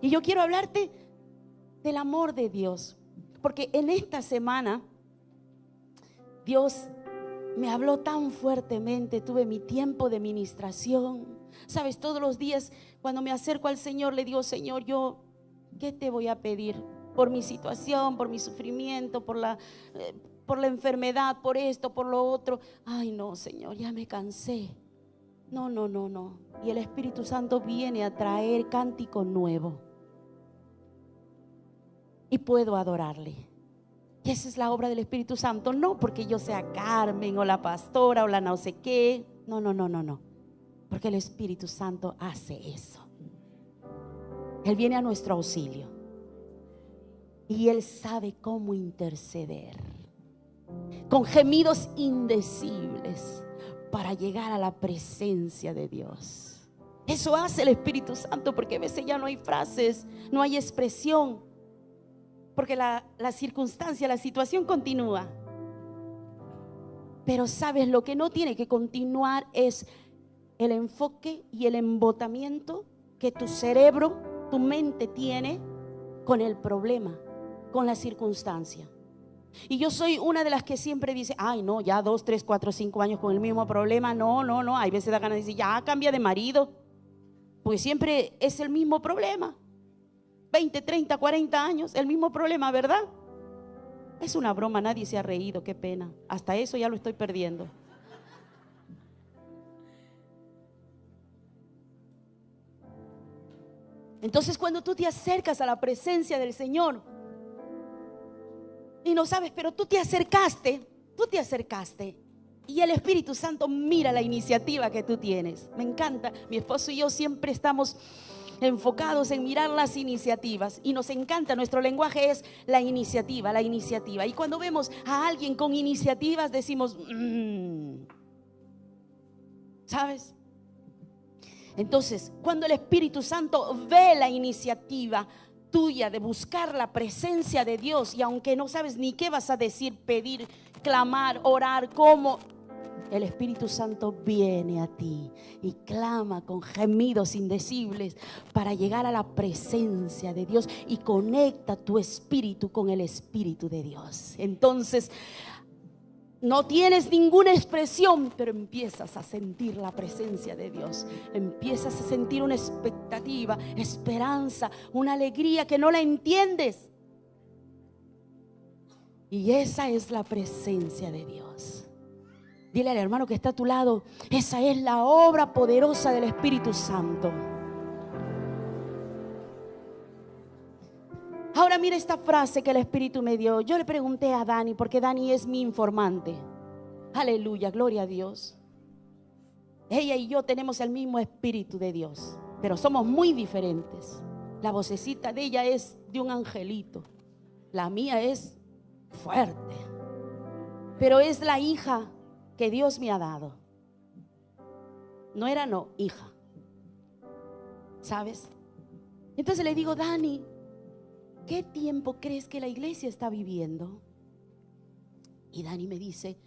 Y yo quiero hablarte del amor de Dios, porque en esta semana Dios me habló tan fuertemente. Tuve mi tiempo de ministración. Sabes, todos los días cuando me acerco al Señor le digo: Señor, yo, ¿qué te voy a pedir? Por mi situación, por mi sufrimiento, por la enfermedad, por esto, por lo otro. Ay, no, Señor, ya me cansé. No. Y el Espíritu Santo viene a traer cántico nuevo. Y puedo adorarle. Y esa es la obra del Espíritu Santo. No porque yo sea Carmen o la pastora o la no sé qué. No. Porque el Espíritu Santo hace eso. Él viene a nuestro auxilio. Y Él sabe cómo interceder con gemidos indecibles para llegar a la presencia de Dios. Eso hace el Espíritu Santo, porque a veces ya no hay frases, no hay expresión, porque la circunstancia, la situación continúa. Pero sabes, lo que no tiene que continuar es el enfoque y el embotamiento que tu cerebro, tu mente tiene con el problema, con la circunstancia. Y yo soy una de las que siempre dice: ay, no, ya 2, 3, 4, 5 años con el mismo problema. No. Hay veces da ganas de decir: ya cambia de marido, porque siempre es el mismo problema. 20, 30, 40 años, el mismo problema, ¿verdad? Es una broma, nadie se ha reído, qué pena. Hasta eso ya lo estoy perdiendo. Entonces, cuando tú te acercas a la presencia del Señor y no sabes, pero tú te acercaste y el Espíritu Santo mira la iniciativa que tú tienes. Me encanta, mi esposo y yo siempre estamos enfocados en mirar las iniciativas y nos encanta, nuestro lenguaje es la iniciativa. Y cuando vemos a alguien con iniciativas decimos: ¿sabes? Entonces, cuando el Espíritu Santo ve la iniciativa tuya de buscar la presencia de Dios, y aunque no sabes ni qué vas a decir, pedir, clamar, orar, cómo, el Espíritu Santo viene a ti y clama con gemidos indecibles para llegar a la presencia de Dios y conecta tu espíritu con el Espíritu de Dios. Entonces, no tienes ninguna expresión, pero empiezas a sentir la presencia de Dios. Empiezas a sentir una expectativa, esperanza, una alegría que no la entiendes. Y esa es la presencia de Dios. Dile al hermano que está a tu lado: esa es la obra poderosa del Espíritu Santo. Ahora mira esta frase que el Espíritu me dio. Yo le pregunté a Dani, porque Dani es mi informante. Aleluya, gloria a Dios. Ella y yo tenemos el mismo Espíritu de Dios, pero somos muy diferentes. La vocecita de ella es de un angelito, la mía es fuerte, pero es la hija que Dios me ha dado. Hija. ¿Sabes? Entonces le digo: Dani, ¿qué tiempo crees que la iglesia está viviendo? Y Dani me dice: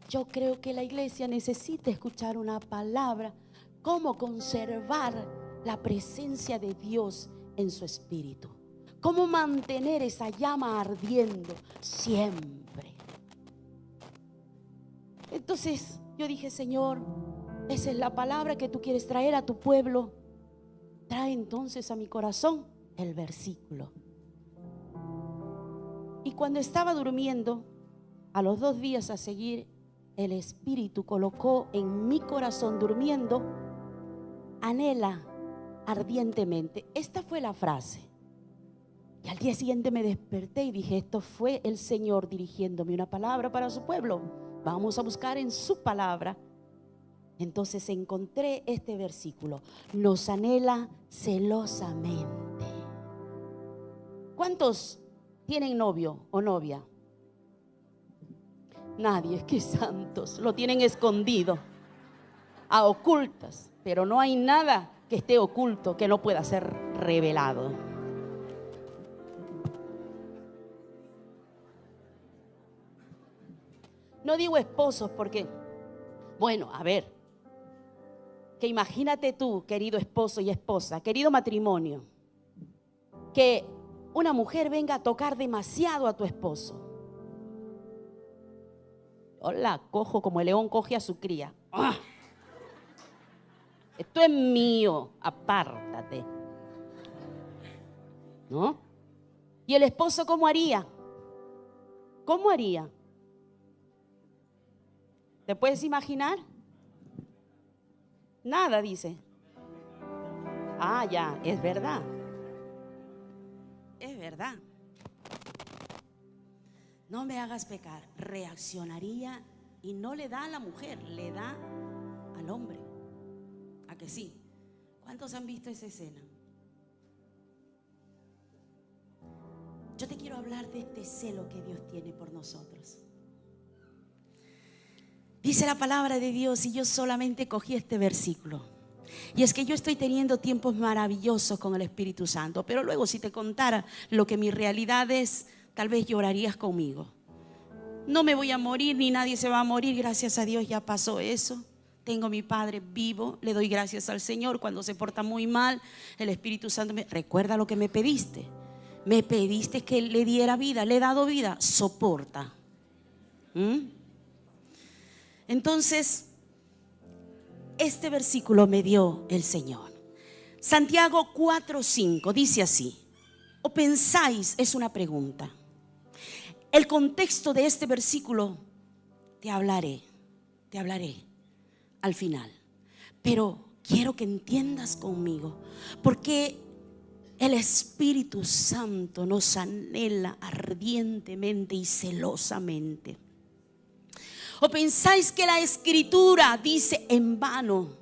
yo creo que la iglesia necesita escuchar una palabra, cómo conservar la presencia de Dios en su espíritu, cómo mantener esa llama ardiendo siempre. Entonces yo dije: Señor, esa es la palabra que tú quieres traer a tu pueblo. Trae entonces a mi corazón el versículo. Y cuando estaba durmiendo, a los 2 días a seguir, el Espíritu colocó en mi corazón, durmiendo: anhela ardientemente. Esta fue la frase. Y al día siguiente me desperté y dije: esto fue el Señor dirigiéndome una palabra para su pueblo. Vamos a buscar en su palabra. Entonces encontré este versículo: nos anhela celosamente. ¿Cuántos tienen novio o novia? Nadie. Qué santos, lo tienen escondido, a ocultas, pero no hay nada que esté oculto que no pueda ser revelado. No digo esposos porque, bueno, a ver, que imagínate tú, querido esposo y esposa, querido matrimonio, que una mujer venga a tocar demasiado a tu esposo. Hola, cojo como el león coge a su cría. ¡Ah! Esto es mío, apártate. ¿No? ¿Y el esposo cómo haría? ¿Cómo haría? ¿Te puedes imaginar? Nada, dice. Ah, ya, es verdad. Es verdad. No me hagas pecar. Reaccionaría y no le da a la mujer, le da al hombre. ¿A que sí? ¿Cuántos han visto esa escena? Yo te quiero hablar de este celo que Dios tiene por nosotros. Dice la palabra de Dios, y yo solamente cogí este versículo. Y es que yo estoy teniendo tiempos maravillosos con el Espíritu Santo, pero luego si te contara lo que mi realidad es, tal vez llorarías conmigo. No me voy a morir, ni nadie se va a morir, gracias a Dios ya pasó eso. Tengo a mi Padre vivo, le doy gracias al Señor. Cuando se porta muy mal, el Espíritu Santo me recuerda lo que me pediste. Me pediste que le diera vida, le he dado vida, soporta. Entonces, este versículo me dio el Señor. Santiago 4:5 dice así: ¿o pensáis? Es una pregunta. El contexto de este versículo te hablaré al final, pero quiero que entiendas conmigo, porque el Espíritu Santo nos anhela ardientemente y celosamente. ¿O pensáis que la Escritura dice en vano?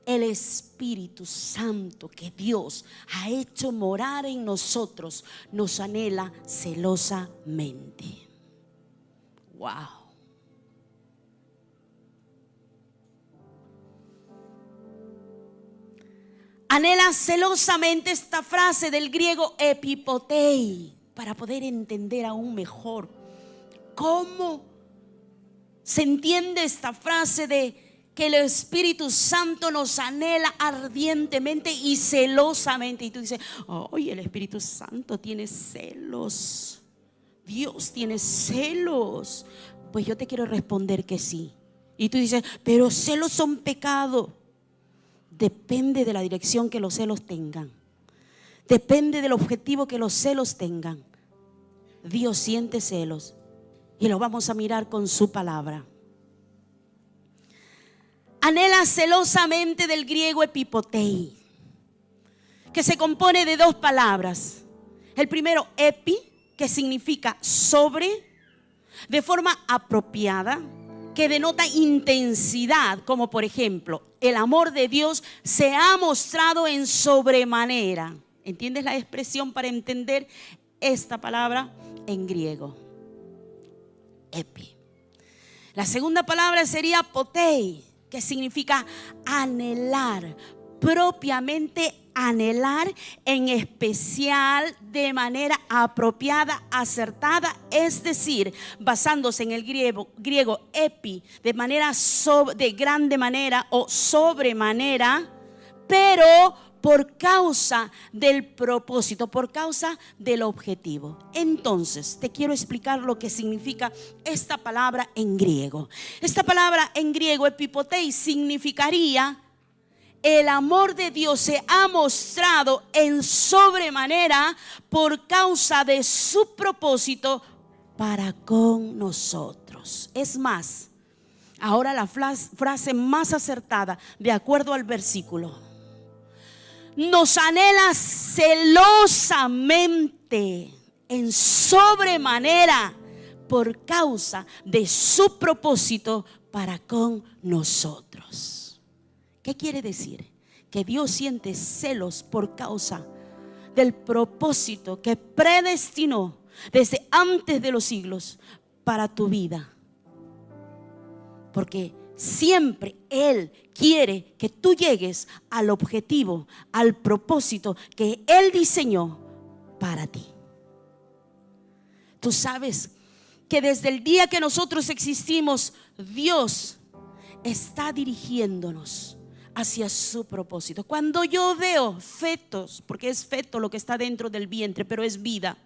El Espíritu Santo que Dios ha hecho morar en nosotros nos anhela celosamente. Wow. Anhela celosamente esta frase del griego epipotei, para poder entender aún mejor cómo se entiende esta frase de que el Espíritu Santo nos anhela ardientemente y celosamente. Y tú dices: oye, el Espíritu Santo tiene celos, Dios tiene celos. Pues yo te quiero responder que sí. Y tú dices: pero celos son pecado. Depende de la dirección que los celos tengan. Depende del objetivo que los celos tengan. Dios siente celos y lo vamos a mirar con su palabra. Anhela celosamente del griego epipotei, que se compone de dos palabras. El primero, epi, que significa sobre, de forma apropiada, que denota intensidad, como por ejemplo, el amor de Dios se ha mostrado en sobremanera. ¿Entiendes la expresión para entender esta palabra en griego? Epi. La segunda palabra sería potei, que significa anhelar, propiamente anhelar, en especial de manera apropiada, acertada, es decir, basándose en el griego epi, de manera de grande manera o sobremanera, pero por causa del propósito, por causa del objetivo. Entonces, te quiero explicar lo que significa esta palabra en griego. Esta palabra en griego, epipotei, significaría: el amor de Dios se ha mostrado en sobremanera por causa de su propósito para con nosotros. Es más, ahora la frase más acertada, de acuerdo al versículo: nos anhela celosamente, en sobremanera, por causa de su propósito para con nosotros. ¿Qué quiere decir? Que Dios siente celos por causa del propósito que predestinó desde antes de los siglos para tu vida. Porque siempre Él quiere que tú llegues al objetivo, al propósito que Él diseñó para ti. Tú sabes que desde el día que nosotros existimos, Dios está dirigiéndonos hacia su propósito. Cuando yo veo fetos, porque es feto lo que está dentro del vientre, pero es vida,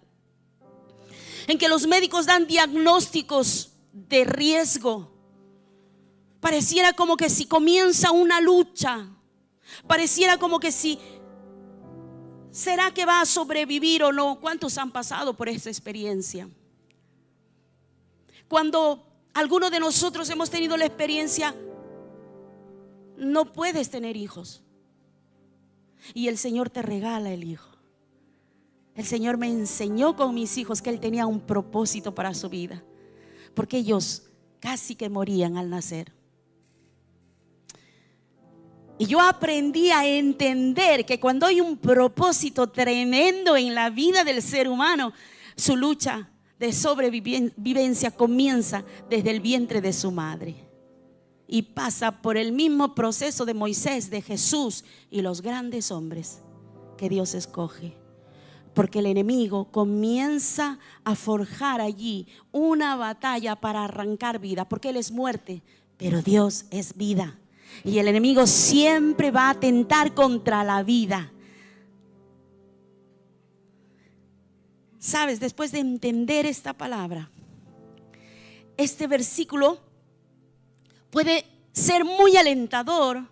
en que los médicos dan diagnósticos de riesgo, pareciera como que si comienza una lucha, pareciera como que si, ¿será que va a sobrevivir o no? ¿Cuántos han pasado por esta experiencia? Cuando algunos de nosotros hemos tenido la experiencia, no puedes tener hijos, y el Señor te regala el hijo. El Señor me enseñó con mis hijos que Él tenía un propósito para su vida, porque ellos casi que morían al nacer. Y yo aprendí a entender que cuando hay un propósito tremendo en la vida del ser humano, su lucha de sobrevivencia comienza desde el vientre de su madre y pasa por el mismo proceso de Moisés, de Jesús y los grandes hombres que Dios escoge. Porque el enemigo comienza a forjar allí una batalla para arrancar vida, porque Él es muerte, pero Dios es vida. Y el enemigo siempre va a atentar contra la vida. Sabes, después de entender esta palabra, este versículo puede ser muy alentador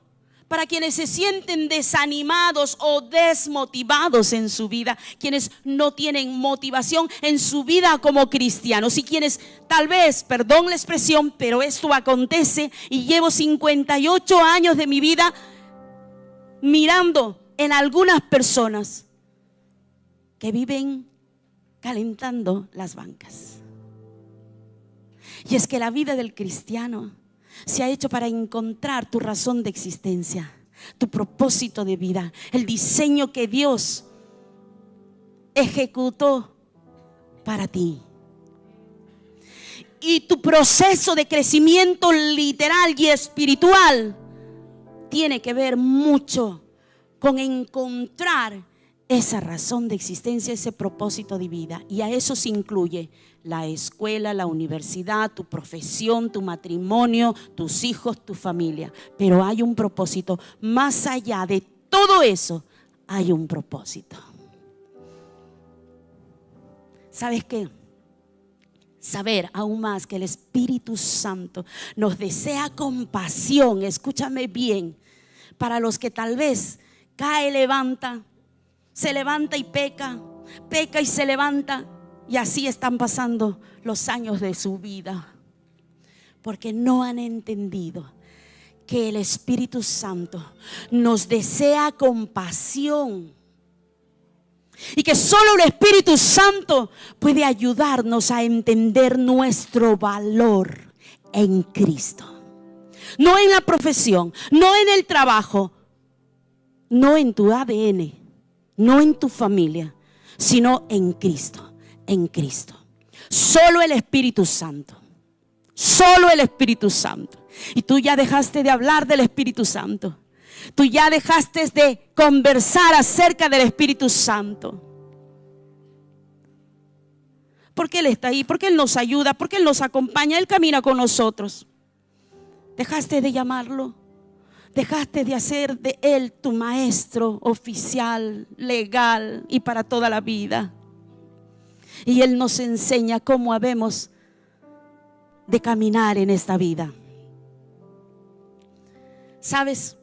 para quienes se sienten desanimados o desmotivados en su vida, quienes no tienen motivación en su vida como cristianos, y quienes tal vez, perdón la expresión, pero esto acontece y llevo 58 años de mi vida mirando en algunas personas que viven calentando las bancas. Y es que la vida del cristiano se ha hecho para encontrar tu razón de existencia, tu propósito de vida, el diseño que Dios ejecutó para ti. Y tu proceso de crecimiento literal y espiritual tiene que ver mucho con encontrar esa razón de existencia, ese propósito de vida. Y a eso se incluye la escuela, la universidad, tu profesión, tu matrimonio, tus hijos, tu familia. Pero hay un propósito. Más allá de todo eso, hay un propósito. ¿Sabes qué? Saber aún más que el Espíritu Santo nos desea compasión. Escúchame bien. Para los que tal vez cae, levanta, se levanta y peca, peca y se levanta, y así están pasando los años de su vida, porque no han entendido que el Espíritu Santo nos desea compasión y que solo el Espíritu Santo puede ayudarnos a entender nuestro valor en Cristo. No en la profesión, no en el trabajo, no en tu ADN, no en tu familia, sino en Cristo, en Cristo. Solo el Espíritu Santo, solo el Espíritu Santo. Y tú ya dejaste de hablar del Espíritu Santo. Tú ya dejaste de conversar acerca del Espíritu Santo. Porque Él está ahí, porque Él nos ayuda, porque Él nos acompaña, Él camina con nosotros. Dejaste de llamarlo. Dejaste de hacer de Él tu maestro oficial, legal y para toda la vida. Y Él nos enseña cómo habemos de caminar en esta vida. ¿Sabes?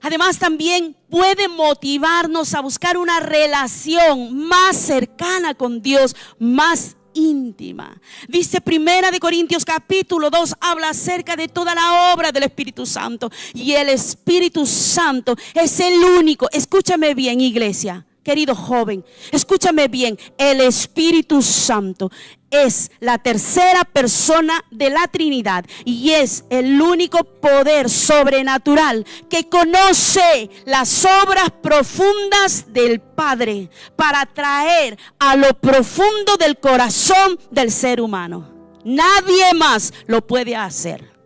Además también puede motivarnos a buscar una relación más cercana con Dios, más íntima. Dice 1 Corintios capítulo 2, habla acerca de toda la obra del Espíritu Santo. Y el Espíritu Santo es el único. Escúchame bien, iglesia, querido joven, escúchame bien. El Espíritu Santo es la tercera persona de la Trinidad y es el único poder sobrenatural que conoce las obras profundas del Padre para traer a lo profundo del corazón del ser humano. Nadie más lo puede hacer.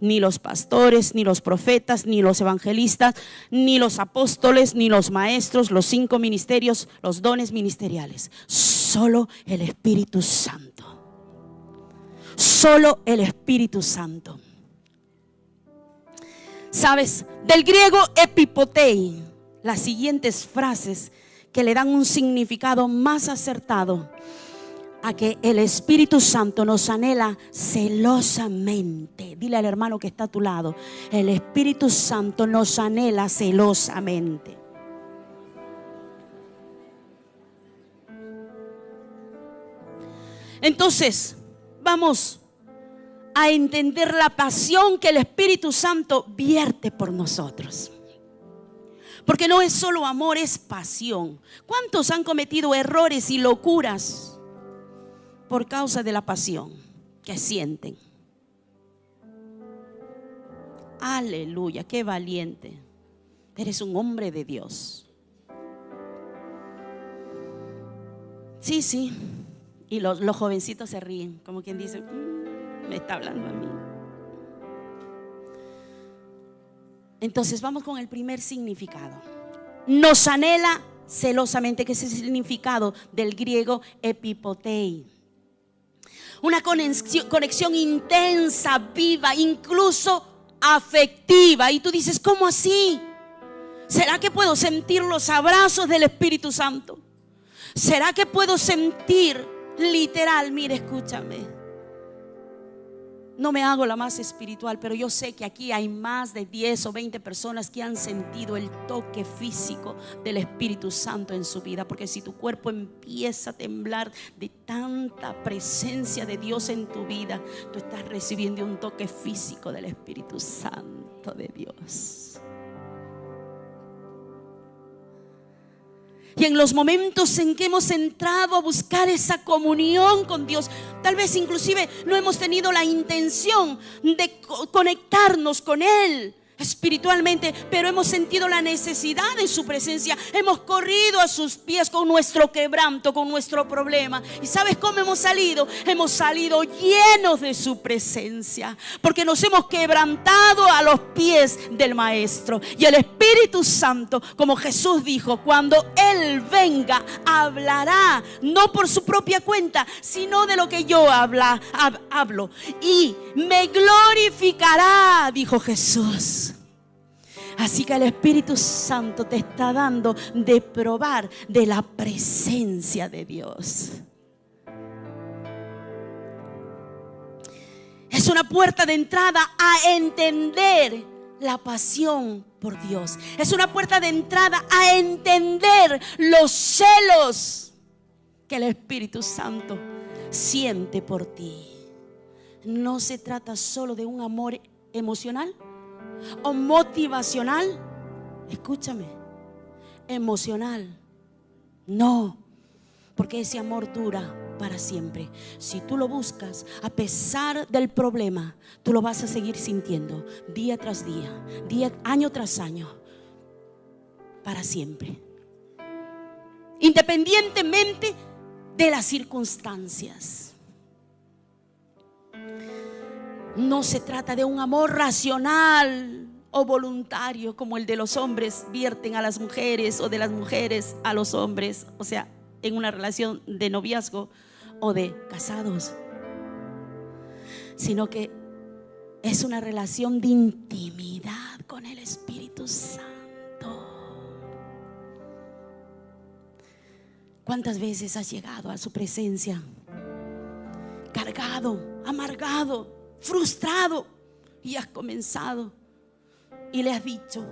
Ni los pastores, ni los profetas, ni los evangelistas, ni los apóstoles, ni los maestros, los 5 ministerios, los dones ministeriales. Solo el Espíritu Santo. Solo el Espíritu Santo. ¿Sabes? Del griego epipotei, las siguientes frases que le dan un significado más acertado a que el Espíritu Santo nos anhela celosamente. Dile al hermano que está a tu lado: el Espíritu Santo nos anhela celosamente. Entonces, vamos a entender la pasión que el Espíritu Santo vierte por nosotros. Porque no es solo amor, es pasión. ¿Cuántos han cometido errores y locuras por causa de la pasión que sienten? Aleluya, qué valiente. Eres un hombre de Dios. Sí, sí. Y los jovencitos se ríen, como quien dice: me está hablando a mí. Entonces vamos con el primer significado. Nos anhela celosamente, que es el significado del griego epipotei. Una conexión intensa, viva, incluso afectiva. Y tú dices: ¿cómo así? ¿Será que puedo sentir los abrazos del Espíritu Santo? ¿Será que puedo sentir literal? Mire, escúchame. No me hago la más espiritual, pero yo sé que aquí hay más de 10 o 20 personas que han sentido el toque físico del Espíritu Santo en su vida. Porque si tu cuerpo empieza a temblar de tanta presencia de Dios en tu vida, tú estás recibiendo un toque físico del Espíritu Santo de Dios. Y en los momentos en que hemos entrado a buscar esa comunión con Dios, tal vez inclusive no hemos tenido la intención de conectarnos con Él espiritualmente, pero hemos sentido la necesidad de su presencia. Hemos corrido a sus pies con nuestro quebranto, con nuestro problema. ¿Y sabes cómo hemos salido? Hemos salido llenos de su presencia, porque nos hemos quebrantado a los pies del Maestro. Y el Espíritu Santo, como Jesús dijo, cuando Él venga, hablará no por su propia cuenta, sino de lo que yo hablo, y me glorificará, dijo Jesús. Así que el Espíritu Santo te está dando de probar de la presencia de Dios. Es una puerta de entrada a entender la pasión por Dios. Es una puerta de entrada a entender los celos que el Espíritu Santo siente por ti. No se trata solo de un amor emocional o motivacional. Escúchame, emocional. No, porque ese amor dura para siempre. Si tú lo buscas, a pesar del problema, tú lo vas a seguir sintiendo día tras día, año tras año, para siempre, independientemente de las circunstancias. No se trata de un amor racional o voluntario como el de los hombres vierten a las mujeres, o de las mujeres a los hombres, o sea, en una relación de noviazgo o de casados, sino que es una relación de intimidad con el Espíritu Santo. ¿Cuántas veces has llegado a su presencia cargado, amargado, frustrado, y has comenzado y le has dicho: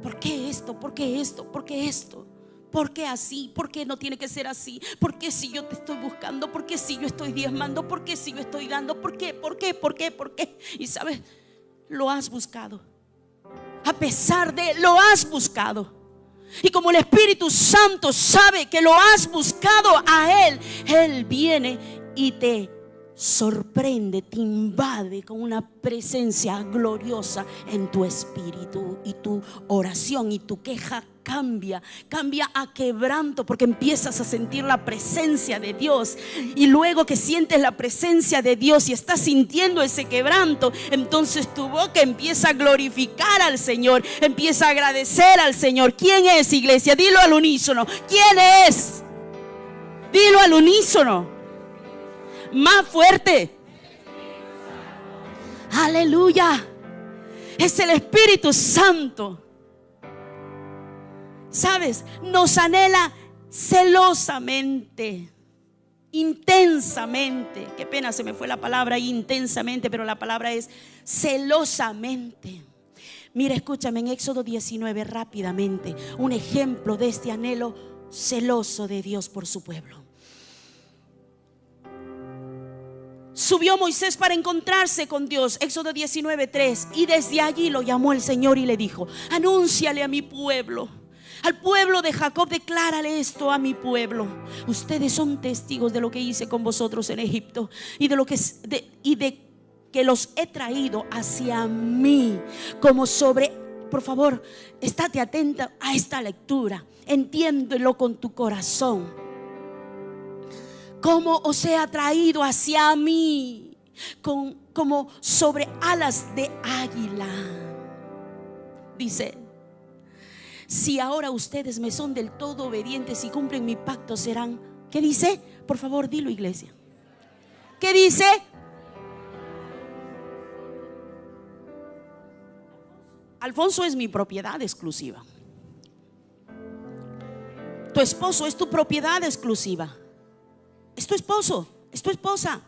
¿por qué esto? ¿Por qué esto? ¿Por qué esto? ¿Por qué así? ¿Por qué no tiene que ser así? ¿Por qué si yo te estoy buscando? ¿Por qué si yo estoy diezmando? ¿Por qué si yo estoy dando? ¿Por qué? ¿Por qué? ¿Por qué? ¿Por qué? Y sabes, lo has buscado. A pesar de, lo has buscado. Y como el Espíritu Santo sabe que lo has buscado a Él, Él viene y te sorprende, te invade con una presencia gloriosa en tu espíritu, y tu oración y tu queja cambia a quebranto, porque empiezas a sentir la presencia de Dios. Y luego que sientes la presencia de Dios y estás sintiendo ese quebranto, entonces tu boca empieza a glorificar al Señor, empieza a agradecer al Señor. ¿Quién es, iglesia? Dilo al unísono. ¿Quién es? Dilo al unísono. Más fuerte. Aleluya. Es el Espíritu Santo. ¿Sabes? Nos anhela celosamente, intensamente. Qué pena, se me fue la palabra intensamente, pero la palabra es celosamente. Mira, escúchame, en Éxodo 19 rápidamente, un ejemplo de este anhelo celoso de Dios por su pueblo. Subió Moisés para encontrarse con Dios, Éxodo 19:3, y desde allí lo llamó el Señor y le dijo: anúnciale a mi pueblo, al pueblo de Jacob, declárale esto a mi pueblo: ustedes son testigos de lo que hice con vosotros en Egipto y de que los he traído hacia mí como sobre. Por favor, estate atenta a esta lectura, entiéndelo con tu corazón. Como os he traído hacia mí como sobre alas de águila. Dice: si ahora ustedes me son del todo obedientes y cumplen mi pacto, serán. ¿Qué dice? Por favor, dilo, iglesia. ¿Qué dice? Alfonso es mi propiedad exclusiva. Tu esposo es tu propiedad exclusiva. Es tu esposo, es tu esposa.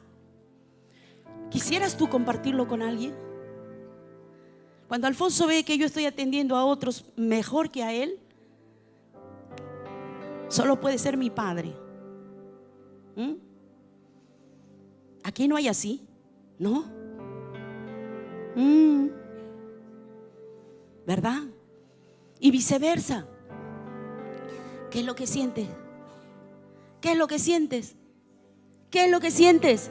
¿Quisieras tú compartirlo con alguien? Cuando Alfonso ve que yo estoy atendiendo a otros mejor que a él, solo puede ser mi padre. Aquí no hay así, ¿no? ¿Verdad? Y viceversa. ¿Qué es lo que sientes? ¿Qué es lo que sientes? ¿Qué es lo que sientes?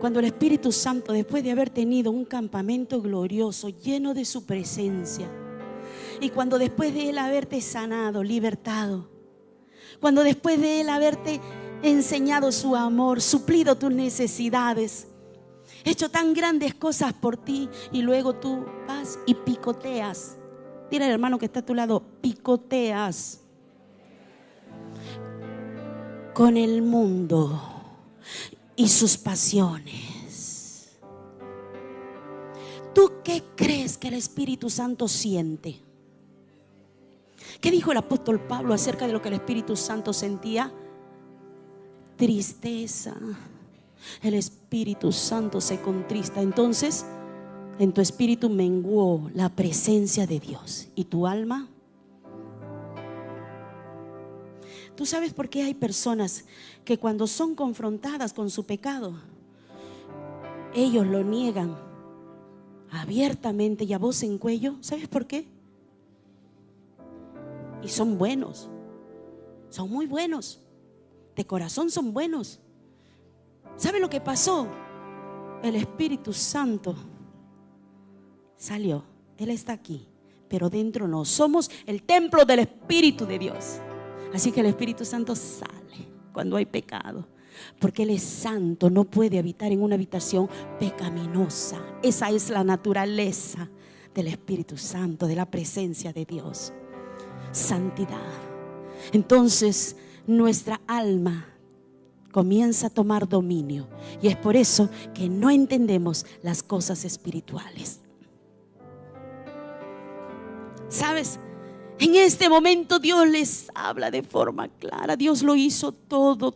Cuando el Espíritu Santo, después de haber tenido un campamento glorioso lleno de su presencia, y cuando después de Él haberte sanado, libertado, cuando después de Él haberte enseñado su amor, suplido tus necesidades, hecho tan grandes cosas por ti, y luego tú vas y picoteas. Dile al hermano que está a tu lado: picoteas con el mundo y sus pasiones. ¿Tú qué crees que el Espíritu Santo siente? ¿Qué dijo el apóstol Pablo acerca de lo que el Espíritu Santo sentía? Tristeza. El Espíritu Santo se contrista. Entonces, en tu espíritu menguó la presencia de Dios. ¿Y tu alma? ¿Tú sabes por qué hay personas que cuando son confrontadas con su pecado, ellos lo niegan abiertamente y a voz en cuello? ¿Sabes por qué? Y son buenos, son muy buenos, de corazón son buenos. ¿Sabe lo que pasó? El Espíritu Santo salió. Él está aquí, pero dentro no. Somos el templo del Espíritu de Dios. Así que el Espíritu Santo sale cuando hay pecado, porque Él es santo, no puede habitar en una habitación pecaminosa. Esa es la naturaleza del Espíritu Santo, de la presencia de Dios. Santidad. Entonces nuestra alma comienza a tomar dominio, y es por eso que no entendemos las cosas espirituales. ¿Sabes? En este momento Dios les habla de forma clara. Dios lo hizo todo.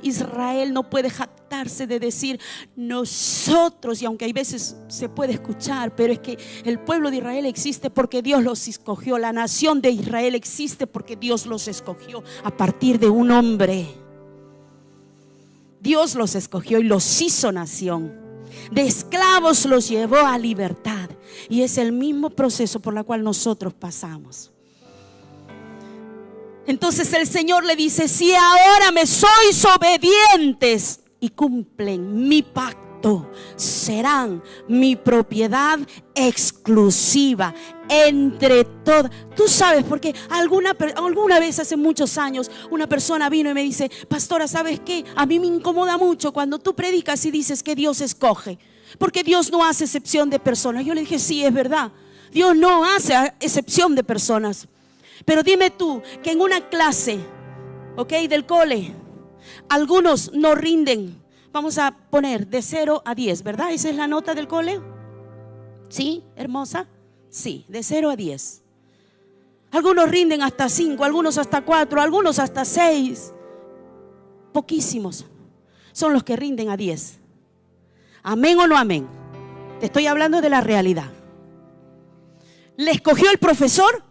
Israel no puede jactarse de decir nosotros, y aunque hay veces se puede escuchar, pero es que el pueblo de Israel existe porque Dios los escogió. La nación de Israel existe porque Dios los escogió a partir de un hombre. Dios los escogió y los hizo nación. De esclavos los llevó a libertad. Y es el mismo proceso por el cual nosotros pasamos. Entonces el Señor le dice: si ahora me sois obedientes y cumplen mi pacto, serán mi propiedad exclusiva entre todas. Tú sabes, porque alguna vez hace muchos años una persona vino y me dice: pastora, ¿sabes qué? A mí me incomoda mucho cuando tú predicas y dices que Dios escoge, porque Dios no hace excepción de personas. Yo le dije: sí, es verdad, Dios no hace excepción de personas. Pero dime tú que en una clase, del cole, algunos no rinden Vamos a poner de 0 a 10, ¿verdad? Esa es la nota del cole. ¿Sí, hermosa? Sí, de 0 a 10. Algunos rinden hasta 5, algunos hasta 4, algunos hasta 6. Poquísimos son los que rinden a 10. ¿Amén o no amén? Te estoy hablando de la realidad. ¿Le escogió el profesor?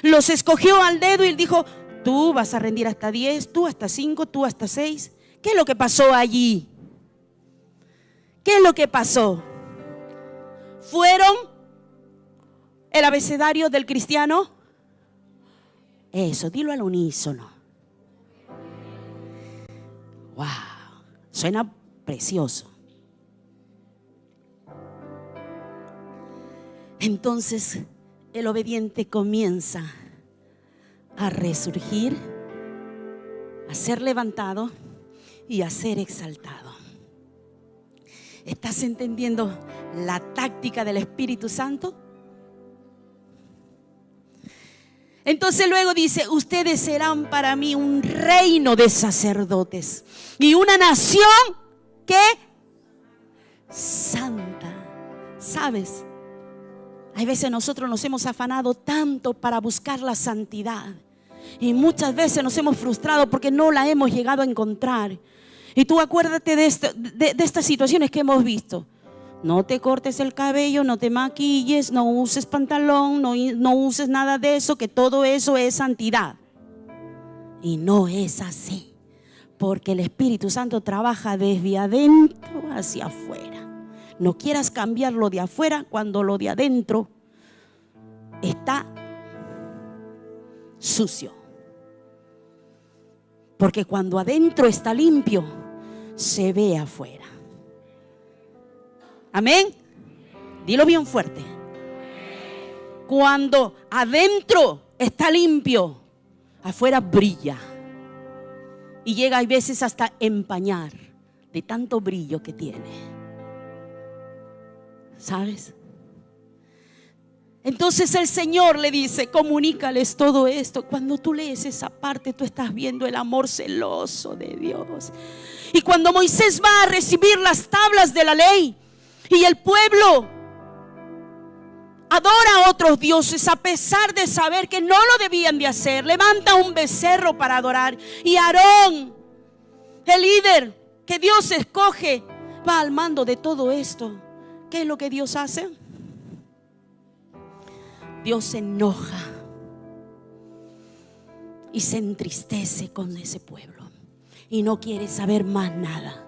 Los escogió al dedo y dijo: tú vas a rendir hasta 10, tú hasta 5, tú hasta 6. ¿Qué es lo que pasó allí? ¿Qué es lo que pasó? ¿Fueron el abecedario del cristiano? Eso, dilo al unísono. Wow, suena precioso. Entonces el obediente comienza a resurgir, a ser levantado y a ser exaltado. ¿Estás entendiendo la táctica del Espíritu Santo? Entonces luego dice: ustedes serán para mí un reino de sacerdotes y una nación que santa. ¿Sabes? Hay veces nosotros nos hemos afanado tanto para buscar la santidad y muchas veces nos hemos frustrado porque no la hemos llegado a encontrar. Y tú acuérdate de estas situaciones que hemos visto. No te cortes el cabello, no te maquilles, no uses pantalón, no uses nada de eso, que todo eso es santidad. Y no es así, porque el Espíritu Santo trabaja desde adentro hacia afuera. No quieras cambiar lo de afuera cuando lo de adentro está sucio. Porque cuando adentro está limpio, se ve afuera. Amén. Dilo bien fuerte. Cuando adentro está limpio, afuera brilla. Y llega a veces hasta empañar de tanto brillo que tiene. ¿Sabes? Entonces el Señor le dice: comunícales todo esto. Cuando tú lees esa parte, tú estás viendo el amor celoso de Dios. Y cuando Moisés va a recibir las tablas de la ley y el pueblo adora a otros dioses a pesar de saber que no lo debían de hacer, levanta un becerro para adorar. Y Aarón, el líder que Dios escoge, va al mando de todo esto. ¿Qué es lo que Dios hace? Dios se enoja y se entristece con ese pueblo y no quiere saber más nada.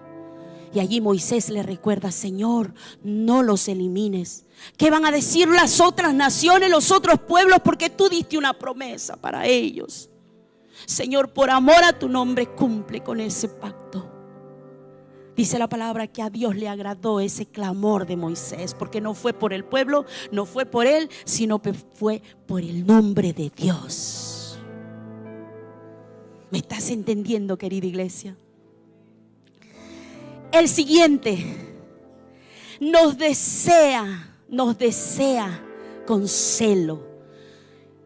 Y allí Moisés le recuerda: Señor, no los elimines. ¿Qué van a decir las otras naciones, los otros pueblos? Porque tú diste una promesa para ellos. Señor, por amor a tu nombre, cumple con ese pacto. Dice la palabra que a Dios le agradó ese clamor de Moisés, porque no fue por el pueblo, no fue por él, sino que fue por el nombre de Dios. ¿Me estás entendiendo, querida iglesia? El siguiente nos desea con celo.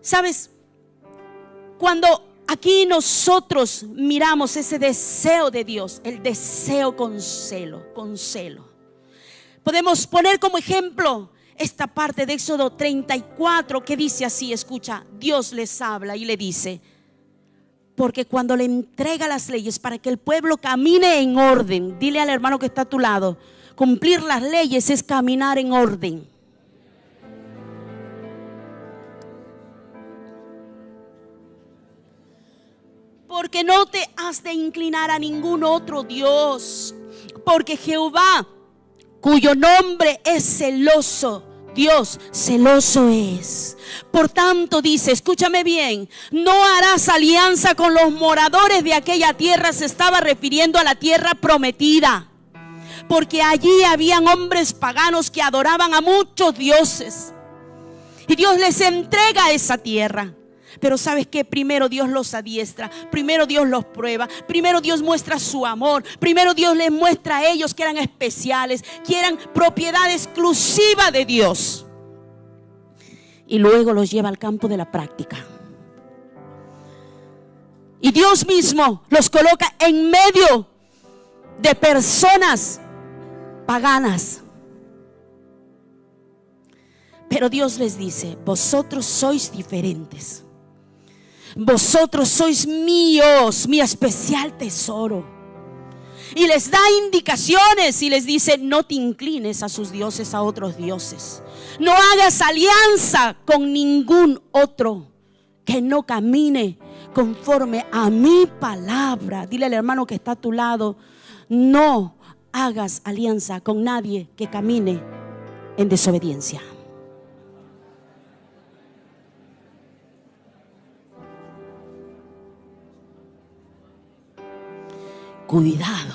¿Sabes? Cuando aquí nosotros miramos ese deseo de Dios, el deseo con celo. Podemos poner como ejemplo esta parte de Éxodo 34 que dice así, escucha, Dios les habla y le dice: porque cuando le entrega las leyes para que el pueblo camine en orden, dile al hermano que está a tu lado, cumplir las leyes es caminar en orden. Porque no te has de inclinar a ningún otro Dios, porque Jehová, cuyo nombre es celoso, Dios celoso es. Por tanto dice, escúchame bien, no harás alianza con los moradores de aquella tierra. Se estaba refiriendo a la tierra prometida, porque allí habían hombres paganos que adoraban a muchos dioses, y Dios les entrega esa tierra. Pero ¿sabes qué? Primero Dios los adiestra, primero Dios los prueba, primero Dios muestra su amor, primero Dios les muestra a ellos que eran especiales, que eran propiedad exclusiva de Dios, y luego los lleva al campo de la práctica. Y Dios mismo los coloca en medio de personas paganas. Pero Dios les dice: vosotros sois diferentes. Vosotros sois míos, mi especial tesoro. Y les da indicaciones y les dice: no te inclines a sus dioses, a otros dioses. No hagas alianza con ningún otro que no camine conforme a mi palabra. Dile al hermano que está a tu lado: no hagas alianza con nadie que camine en desobediencia. Cuidado.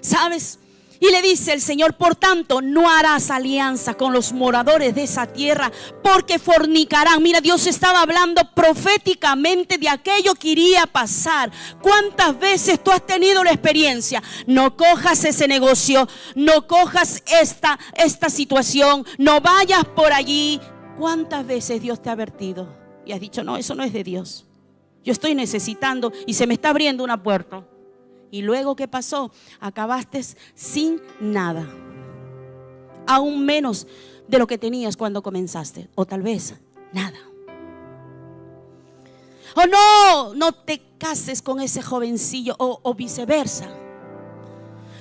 ¿Sabes? Y le dice el Señor: por tanto, no harás alianza con los moradores de esa tierra, porque fornicarán. Mira, Dios estaba hablando proféticamente de aquello que iría a pasar. ¿Cuántas veces tú has tenido la experiencia? No cojas ese negocio, no cojas esta situación, no vayas por allí. ¿Cuántas veces Dios te ha advertido y has dicho: no, eso no es de Dios? Yo estoy necesitando y se me está abriendo una puerta. Y luego, ¿qué pasó? Acabaste sin nada, aún menos de lo que tenías cuando comenzaste, o tal vez nada. O no te cases con ese jovencillo, o viceversa.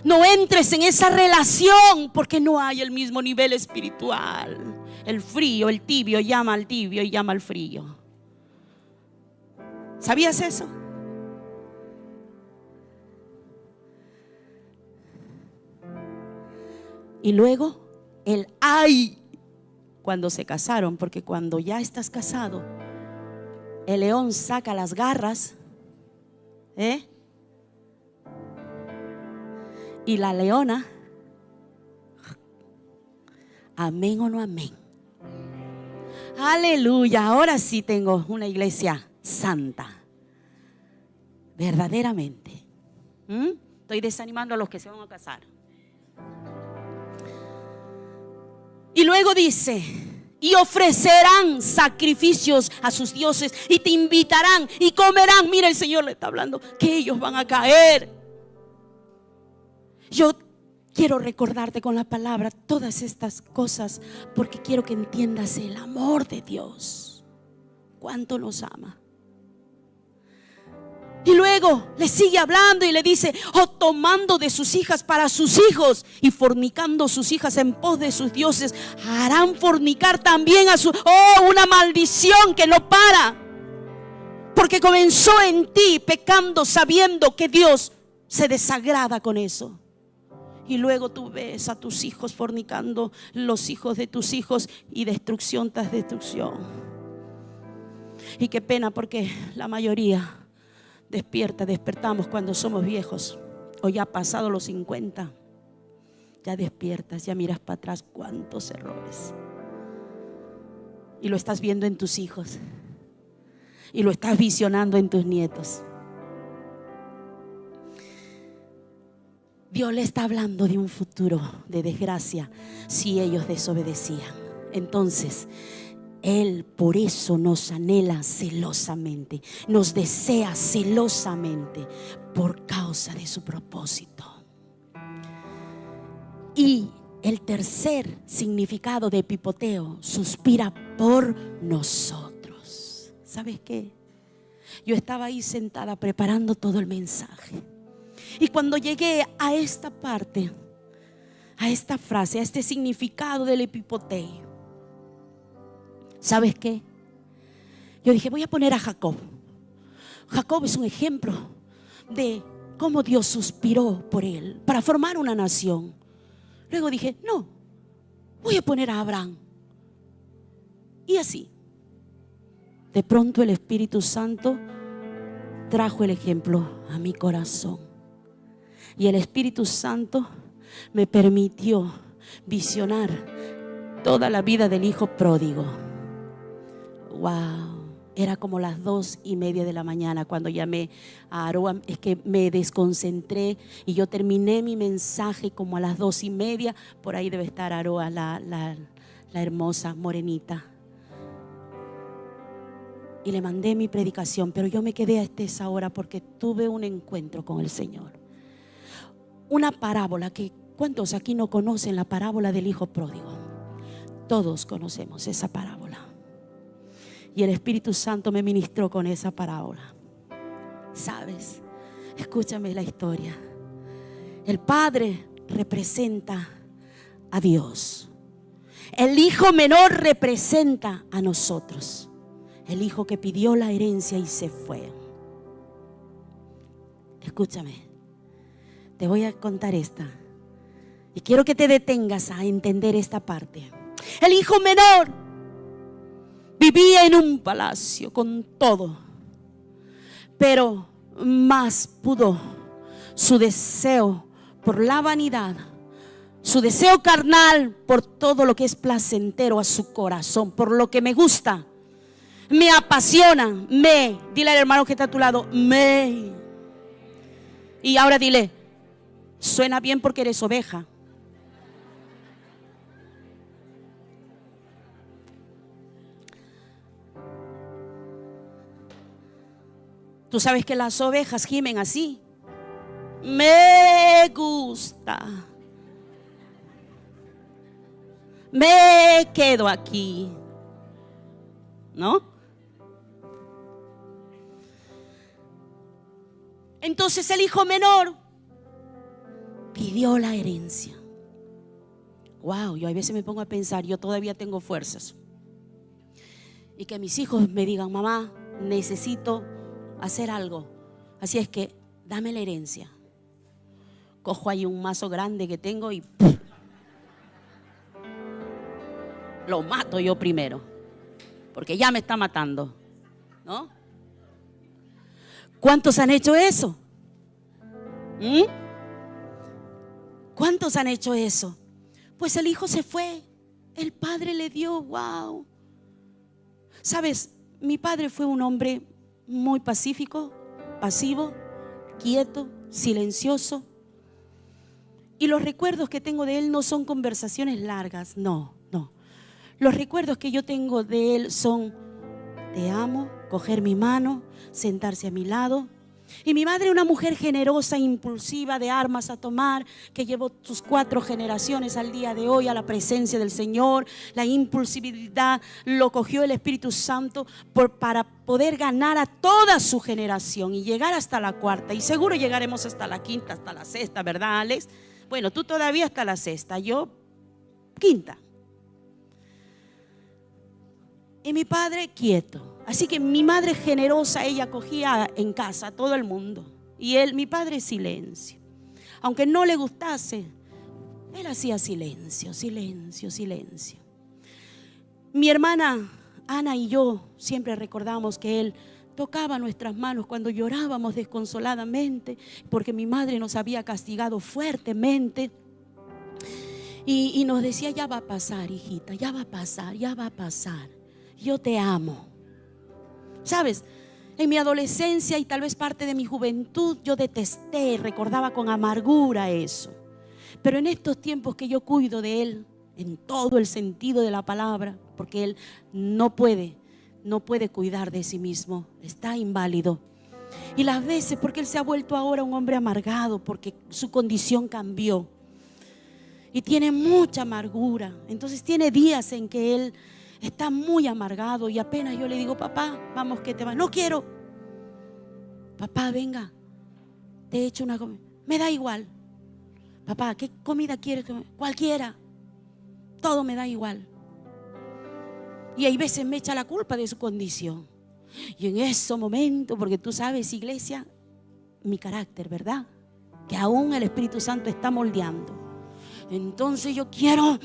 No entres en esa relación porque no hay el mismo nivel espiritual. El frío, el tibio llama al tibio y llama al frío. ¿Sabías eso? Y luego el ay cuando se casaron, porque cuando ya estás casado, el león saca las garras, y la leona, amén o no amén. Aleluya. Ahora sí tengo una iglesia santa, verdaderamente. Estoy desanimando a los que se van a casar. Y luego dice: y ofrecerán sacrificios a sus dioses y te invitarán y comerán. Mira, el Señor le está hablando que ellos van a caer. Yo quiero recordarte con la palabra todas estas cosas porque quiero que entiendas el amor de Dios, cuánto nos ama. Y luego le sigue hablando y le dice: tomando de sus hijas para sus hijos y fornicando sus hijas en pos de sus dioses, harán fornicar también a su... una maldición que no para, porque comenzó en ti pecando sabiendo que Dios se desagrada con eso. Y luego tú ves a tus hijos fornicando, los hijos de tus hijos, y destrucción tras destrucción. Y qué pena, porque la mayoría despertamos cuando somos viejos o ya pasado los 50. Ya despiertas, ya miras para atrás, cuántos errores. Y lo estás viendo en tus hijos y lo estás visionando en tus nietos. Dios le está hablando de un futuro de desgracia si ellos desobedecían. Entonces Él por eso nos anhela celosamente, nos desea celosamente por causa de su propósito. Y el tercer significado de epipoteo: suspira por nosotros. ¿Sabes qué? Yo estaba ahí sentada preparando todo el mensaje, y cuando llegué a esta parte, a esta frase, a este significado del epipoteo, ¿sabes qué? Yo dije: voy a poner a Jacob. Jacob es un ejemplo de cómo Dios suspiró por él para formar una nación. Luego dije: no, voy a poner a Abraham. Y así, de pronto el Espíritu Santo trajo el ejemplo a mi corazón. Y el Espíritu Santo me permitió visionar toda la vida del hijo pródigo. Wow, era como las 2:30 de la mañana cuando llamé a Aroa. Es que me desconcentré y yo terminé mi mensaje como a las 2:30. Por ahí debe estar Aroa, la hermosa morenita. Y le mandé mi predicación, pero yo me quedé hasta esa hora porque tuve un encuentro con el Señor. una parábola que, ¿cuántos aquí no conocen la parábola del hijo pródigo? Todos conocemos esa parábola. Y el Espíritu Santo me ministró con esa parábola. ¿Sabes? Escúchame la historia. El padre representa a Dios. El hijo menor representa a nosotros. El hijo que pidió la herencia y se fue. Escúchame. Te voy a contar esta. Y quiero que te detengas a entender esta parte. El hijo menor vivía en un palacio con todo, pero más pudo su deseo por la vanidad, su deseo carnal por todo lo que es placentero a su corazón, por lo que me gusta, me apasiona, dile al hermano que está a tu lado, y ahora dile, suena bien porque eres oveja. Tú sabes que las ovejas gimen así. Me gusta. Me quedo aquí. ¿No? Entonces el hijo menor pidió la herencia. Wow, yo a veces me pongo a pensar, yo todavía tengo fuerzas. Y que mis hijos me digan, mamá, necesito hacer algo. Así es que dame la herencia. Cojo ahí un mazo grande que tengo y ¡pum! Lo mato yo primero, porque ya me está matando, ¿no? ¿Cuántos han hecho eso? ¿Cuántos han hecho eso? Pues el hijo se fue, el padre le dio, wow. Sabes, mi padre fue un hombre muy pacífico, pasivo, quieto, silencioso. Y los recuerdos que tengo de él no son conversaciones largas, no. Los recuerdos que yo tengo de él son: te amo, coger mi mano, sentarse a mi lado. Y mi madre, una mujer generosa, impulsiva, de armas a tomar, que llevó sus 4 generaciones al día de hoy a la presencia del Señor. La impulsividad lo cogió el Espíritu Santo para poder ganar a toda su generación y llegar hasta la 4ª. Y seguro llegaremos hasta la 5ª, hasta la 6ª, ¿verdad, Alex? Bueno, tú todavía hasta la 6ª, yo 5ª. Y mi padre quieto. Así que mi madre generosa, ella cogía en casa a todo el mundo. Y mi padre silencio. Aunque no le gustase, él hacía silencio. Mi hermana Ana y yo siempre recordamos que él tocaba nuestras manos cuando llorábamos desconsoladamente, porque mi madre nos había castigado fuertemente. Y nos decía, ya va a pasar, hijita, ya va a pasar. Yo te amo. ¿Sabes? En mi adolescencia y tal vez parte de mi juventud, yo detesté, recordaba con amargura eso. Pero en estos tiempos que yo cuido de él, en todo el sentido de la palabra, porque él no puede cuidar de sí mismo, está inválido. Y las veces, porque él se ha vuelto ahora un hombre amargado, porque su condición cambió. Y tiene mucha amargura. Entonces tiene días en que él está muy amargado y apenas yo le digo, papá, vamos que te vas. No quiero. Papá, venga, te he hecho una comida. Me da igual. Papá, ¿qué comida quieres? Cualquiera. Todo me da igual. Y hay veces me echa la culpa de su condición. Y en ese momento, porque tú sabes, iglesia, mi carácter, ¿verdad? Que aún el Espíritu Santo está moldeando. Entonces yo quiero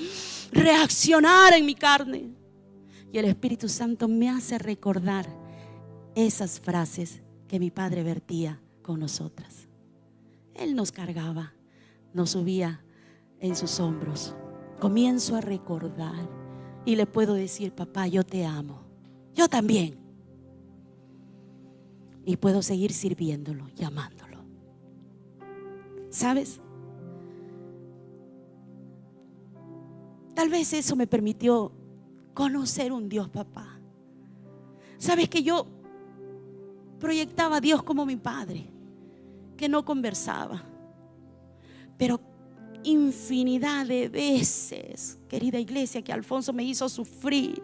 reaccionar en mi carne. Y el Espíritu Santo me hace recordar esas frases que mi padre vertía con nosotras. Él nos cargaba, nos subía en sus hombros. Comienzo a recordar y le puedo decir, papá, yo te amo. Yo también. Y puedo seguir sirviéndolo, llamándolo. ¿Sabes? Tal vez eso me permitió conocer un Dios, papá. Sabes que yo proyectaba a Dios como mi padre, que no conversaba. Pero infinidad de veces, querida iglesia, que Alfonso me hizo sufrir,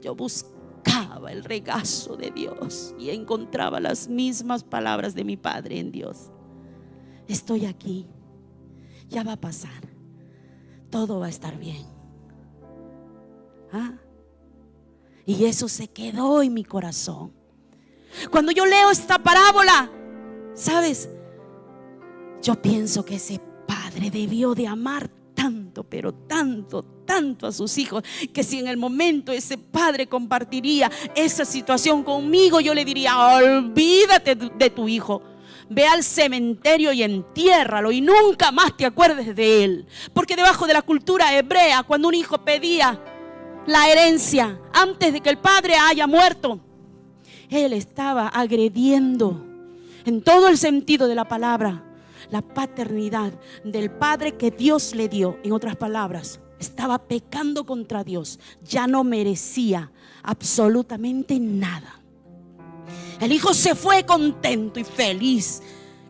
yo buscaba el regazo de Dios y encontraba las mismas palabras de mi Padre en Dios. Estoy aquí, ya va a pasar, todo va a estar bien. Y eso se quedó en mi corazón. Cuando yo leo esta parábola, ¿sabes? Yo pienso que ese padre debió de amar tanto, pero tanto, tanto a sus hijos, que si en el momento ese padre compartiría esa situación conmigo, yo le diría: olvídate de tu hijo, ve al cementerio y entiérralo y nunca más te acuerdes de él. Porque debajo de la cultura hebrea, cuando un hijo pedía la herencia antes de que el padre haya muerto, él estaba agrediendo en todo el sentido de la palabra la paternidad del padre que Dios le dio. En otras palabras, estaba pecando contra Dios, ya no merecía absolutamente nada. El hijo se fue contento y feliz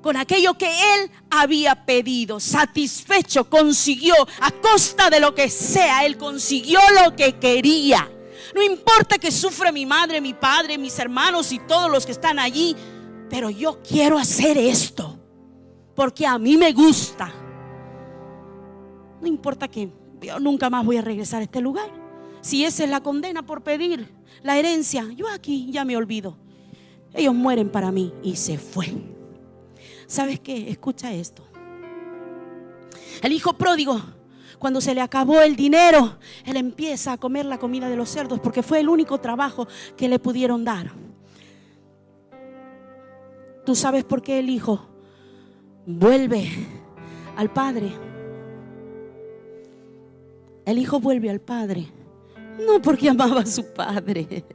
con aquello que él había pedido, satisfecho, consiguió a costa de lo que sea, él consiguió lo que quería. No importa que sufra mi madre, mi padre, mis hermanos y todos los que están allí, pero yo quiero hacer esto porque a mí me gusta. No importa que yo nunca más voy a regresar a este lugar. Si esa es la condena por pedir la herencia, yo aquí ya me olvido. Ellos mueren para mí. Y se fue. ¿Sabes qué? Escucha esto. El hijo pródigo, cuando se le acabó el dinero, él empieza a comer la comida de los cerdos, porque fue el único trabajo que le pudieron dar. ¿Tú sabes por qué el hijo vuelve al padre? El hijo vuelve al padre no porque amaba a su padre.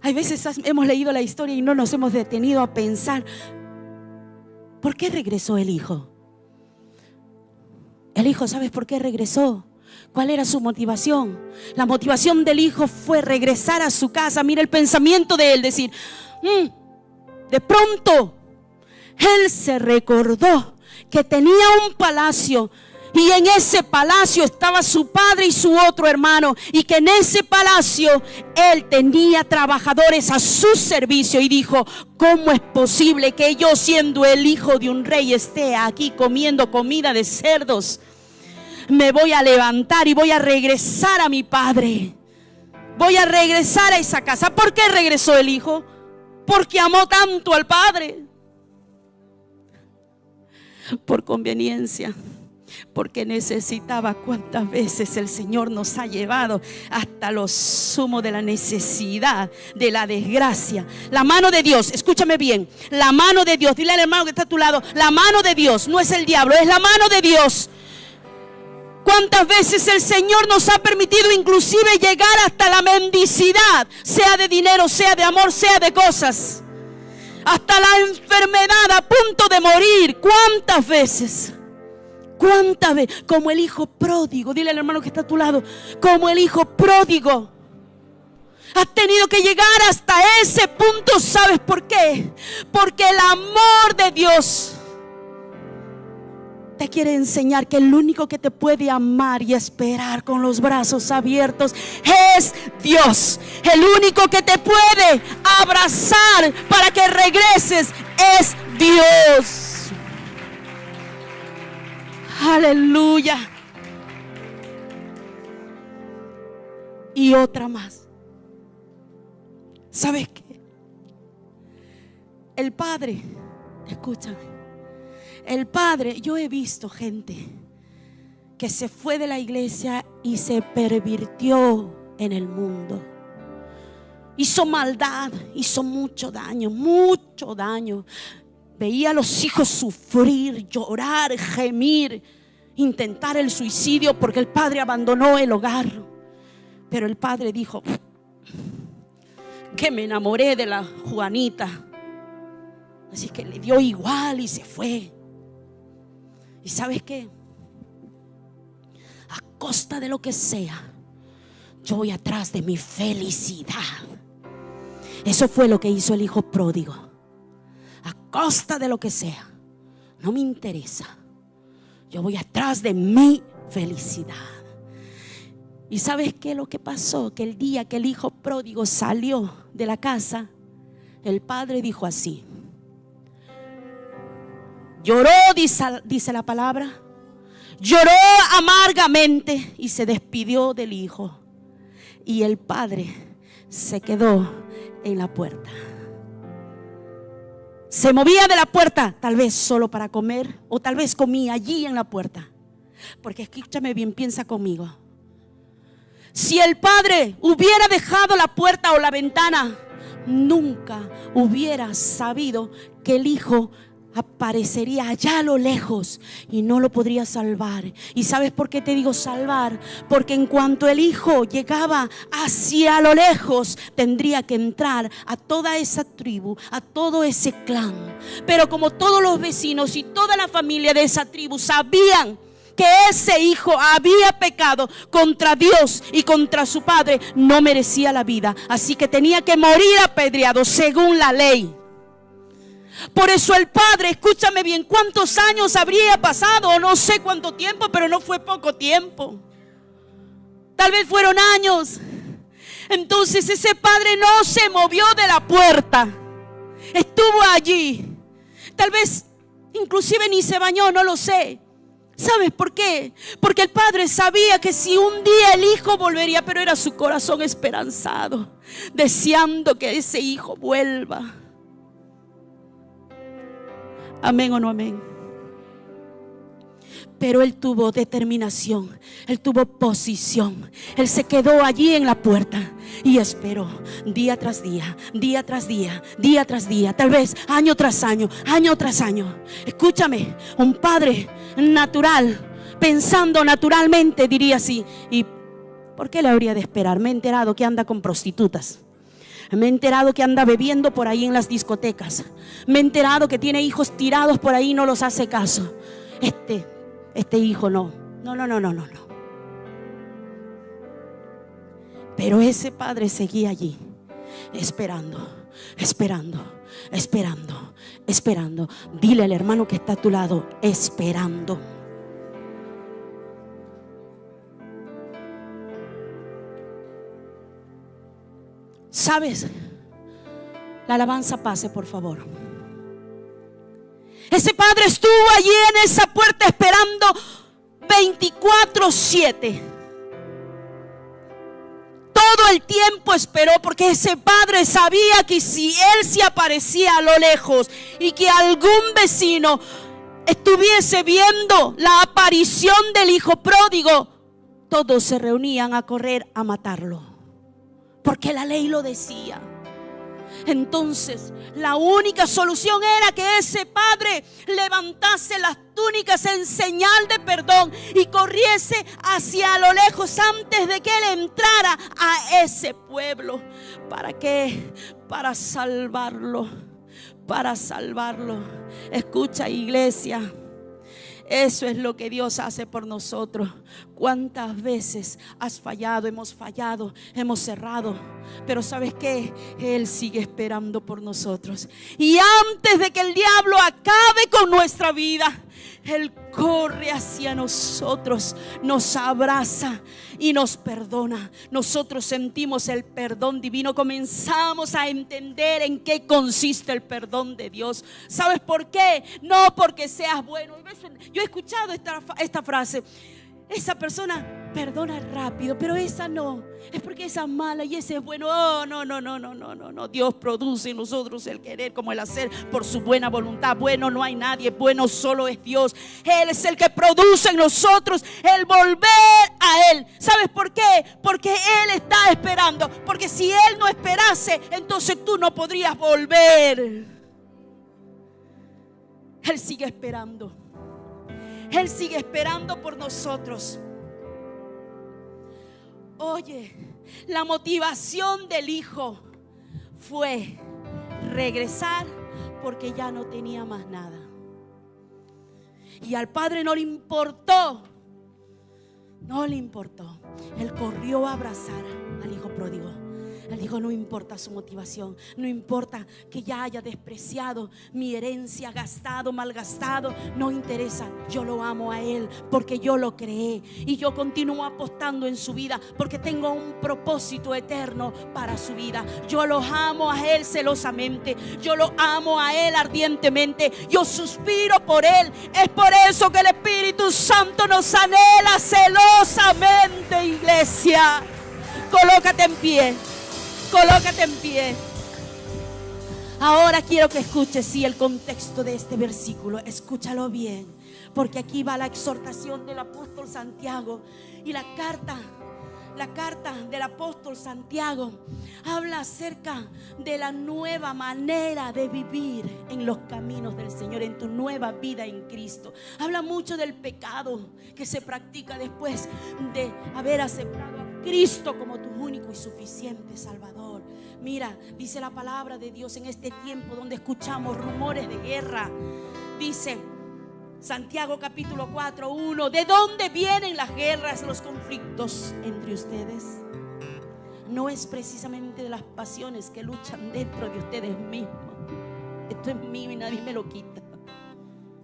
Hay veces hemos leído la historia y no nos hemos detenido a pensar: ¿por qué regresó el hijo? El hijo, ¿sabes por qué regresó? ¿Cuál era su motivación? La motivación del hijo fue regresar a su casa. Mira el pensamiento de él, decir: de pronto él se recordó que tenía un palacio, y en ese palacio estaba su padre y su otro hermano, y que en ese palacio él tenía trabajadores a su servicio. Y dijo: ¿cómo es posible que yo, siendo el hijo de un rey, esté aquí comiendo comida de cerdos? Me voy a levantar y voy a regresar a mi padre. Voy a regresar a esa casa. ¿Por qué regresó el hijo? Porque amó tanto al padre. Por conveniencia, porque necesitaba. ¿Cuántas veces el Señor nos ha llevado hasta lo sumo de la necesidad, de la desgracia? La mano de Dios, escúchame bien, la mano de Dios, dile al hermano que está a tu lado: la mano de Dios no es el diablo, es la mano de Dios. ¿Cuántas veces el Señor nos ha permitido inclusive llegar hasta la mendicidad, sea de dinero, sea de amor, sea de cosas? Hasta la enfermedad, a punto de morir. ¿Cuántas veces? ¿Cuántas veces? Como el hijo pródigo. Dile al hermano que está a tu lado: como el hijo pródigo. Has tenido que llegar hasta ese punto. ¿Sabes por qué? Porque el amor de Dios te quiere enseñar que el único que te puede amar y esperar con los brazos abiertos es Dios. El único que te puede abrazar para que regreses es Dios. Aleluya. Y otra más. ¿Sabes qué? El Padre, escúchame. El Padre, yo he visto gente que se fue de la iglesia y se pervirtió en el mundo. Hizo maldad, hizo mucho daño, mucho daño. Veía a los hijos sufrir, llorar, gemir, intentar el suicidio porque el padre abandonó el hogar. Pero el padre dijo: que me enamoré de la Juanita, así que le dio igual y se fue. ¿Y sabes qué? A costa de lo que sea, yo voy atrás de mi felicidad. Eso fue lo que hizo el hijo pródigo. A costa de lo que sea, no me interesa. Yo voy atrás de mi felicidad. ¿Y sabes qué es lo que pasó? Que el día que el hijo pródigo salió de la casa, el padre dijo así. Lloró, dice la palabra. Lloró amargamente y se despidió del hijo. Y el padre se quedó en la puerta. Se movía de la puerta, tal vez solo para comer, o tal vez comía allí en la puerta. Porque escúchame bien, piensa conmigo. Si el padre hubiera dejado la puerta o la ventana, nunca hubiera sabido que el hijo aparecería allá a lo lejos y no lo podría salvar. ¿Y sabes por qué te digo salvar? Porque en cuanto el hijo llegaba hacia lo lejos, tendría que entrar a toda esa tribu, a todo ese clan. Pero como todos los vecinos y toda la familia de esa tribu sabían que ese hijo había pecado contra Dios y contra su padre, no merecía la vida, así que tenía que morir apedreado según la ley. Por eso el padre, escúchame bien, ¿cuántos años habría pasado? No sé cuánto tiempo, pero no fue poco tiempo. Tal vez fueron años. Entonces ese padre no se movió de la puerta. Estuvo allí. Tal vez inclusive ni se bañó, no lo sé. ¿Sabes por qué? Porque el padre sabía que si un día el hijo volvería, pero era su corazón esperanzado, deseando que ese hijo vuelva. Amén o no amén. Pero él tuvo determinación, él tuvo posición. Él se quedó allí en la puerta y esperó día tras día, día tras día, día tras día, tal vez año tras año, año tras año. Escúchame, un padre natural, pensando naturalmente, diría así: ¿y por qué le habría de esperar? Me he enterado que anda con prostitutas. Me he enterado que anda bebiendo por ahí en las discotecas. Me he enterado que tiene hijos tirados por ahí y no los hace caso. Este hijo no. No. Pero ese padre seguía allí, esperando. Dile al hermano que está a tu lado: esperando. ¿Sabes? La alabanza pase, por favor. Ese padre estuvo allí en esa puerta esperando 24/7. Todo el tiempo esperó, porque ese padre sabía que si él se aparecía a lo lejos y que algún vecino estuviese viendo la aparición del hijo pródigo, todos se reunían a correr a matarlo, porque la ley lo decía. Entonces la única solución era que ese padre levantase las túnicas en señal de perdón y corriese hacia lo lejos antes de que él entrara a ese pueblo. ¿Para qué? Para salvarlo. Escucha, iglesia, eso es lo que Dios hace por nosotros. ¿Cuántas veces has fallado? Hemos fallado, hemos cerrado, pero ¿sabes qué? Él sigue esperando por nosotros. Y antes de que el diablo acabe con nuestra vida, Él corre hacia nosotros, nos abraza y nos perdona. Nosotros sentimos el perdón divino, comenzamos a entender en qué consiste el perdón de Dios. ¿Sabes por qué? No porque seas bueno. Yo he escuchado esta frase: esa persona perdona rápido, pero esa no, es porque esa es mala y ese es bueno. Oh, no. Dios produce en nosotros el querer como el hacer por su buena voluntad. Bueno no hay nadie, bueno solo es Dios. Él es el que produce en nosotros el volver a Él. ¿Sabes por qué? Porque Él está esperando. Porque si Él no esperase, entonces tú no podrías volver. Él sigue esperando. Él sigue esperando por nosotros. Oye, la motivación del hijo fue regresar porque ya no tenía más nada. Y al padre no le importó. Él corrió a abrazar al hijo pródigo. Él dijo, no importa su motivación, no importa que ya haya despreciado mi herencia, gastado, malgastado, no interesa. Yo lo amo a Él porque yo lo creé y yo continúo apostando en su vida porque tengo un propósito eterno para su vida. Yo lo amo a Él celosamente, yo lo amo a Él ardientemente, yo suspiro por Él. Es por eso que el Espíritu Santo nos anhela celosamente, iglesia. Colócate en pie. Colócate en pie. Ahora quiero que escuches el contexto de este versículo. Escúchalo bien, porque aquí va la exhortación del apóstol Santiago. Y la carta del apóstol Santiago habla acerca de la nueva manera de vivir en los caminos del Señor, en tu nueva vida en Cristo. Habla mucho del pecado que se practica después de haber aceptado a Cristo como tu único y suficiente Salvador. Mira, dice la palabra de Dios en este tiempo donde escuchamos rumores de guerra. Dice Santiago capítulo 4:1, ¿de dónde vienen las guerras, los conflictos entre ustedes? No es precisamente de las pasiones que luchan dentro de ustedes mismos. Esto es mío y nadie me lo quita,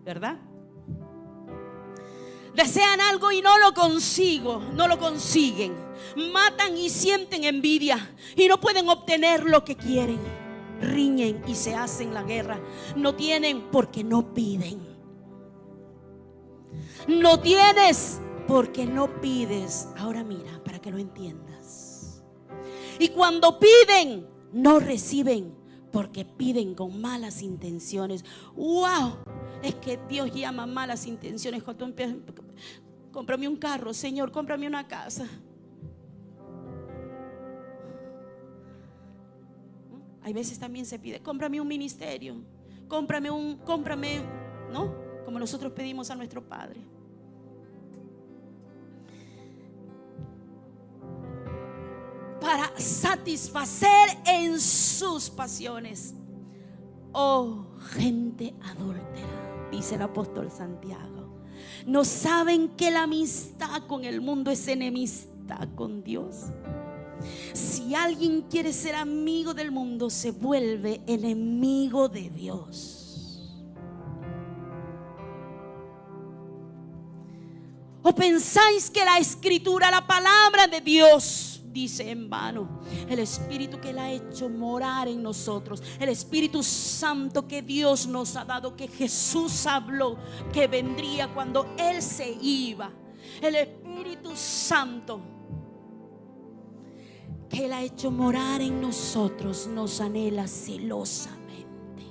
¿verdad? Desean algo y no lo consiguen. Matan y sienten envidia y no pueden obtener lo que quieren. Riñen y se hacen la guerra. No tienen porque no piden. No tienes porque no pides. Ahora mira, para que lo entiendas. Y cuando piden, no reciben porque piden con malas intenciones. ¡Wow! Es que Dios llama malas intenciones. Cuando tú empiezas, cómprame un carro, Señor, cómprame una casa. Hay veces también se pide, cómprame un ministerio, cómprame, ¿no? Como nosotros pedimos a nuestro Padre. Para satisfacer en sus pasiones. Oh, gente adúltera, dice el apóstol Santiago. ¿No saben que la amistad con el mundo es enemistad con Dios? Si alguien quiere ser amigo del mundo, se vuelve enemigo de Dios. ¿O pensáis que la Escritura, la palabra de Dios, dice en vano? El Espíritu que Él ha hecho morar en nosotros, el Espíritu Santo que Dios nos ha dado, que Jesús habló que vendría cuando Él se iba, el Espíritu Santo que Él ha hecho morar en nosotros, nos anhela celosamente.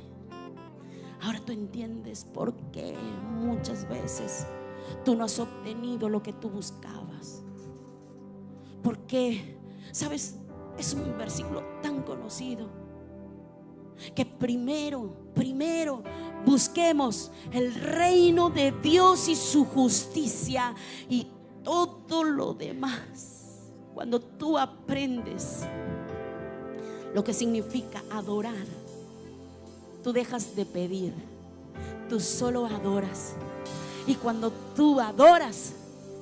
Ahora tú entiendes por qué muchas veces tú no has obtenido lo que tú buscabas. Porque, ¿sabes? Es un versículo tan conocido que primero busquemos el reino de Dios y su justicia, y todo lo demás. Cuando tú aprendes lo que significa adorar, tú dejas de pedir, tú solo adoras. Y cuando tú adoras,